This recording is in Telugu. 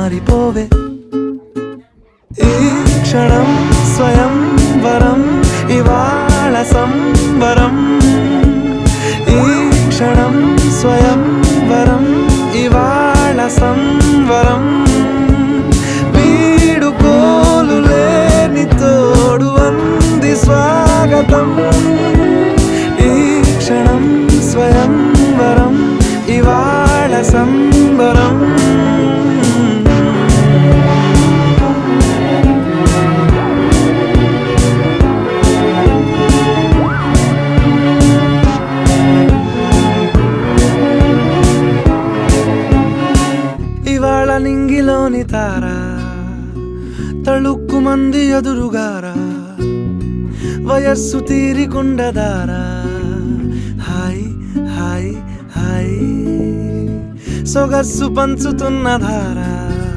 మారిపోవే. ఈ క్షణం స్వయం వరం, ఇవాళ సంబరం. ఈ క్షణం స్వయం వరం, ఇవాళ సంవరం. వీడుకోలు లేని తోడు అంది స్వాగతం. ఈ క్షణం స్వయం వరం, ఇవాళ సంబరం. ఇవాళ నింగిలోని తారా తళుక్కు మంది ఎదురుగారా, వయస్సు తీరికుండదారా. హాయ్ హాయ్ హాయ్ సొగస్సు పంచుతున్న ధారా,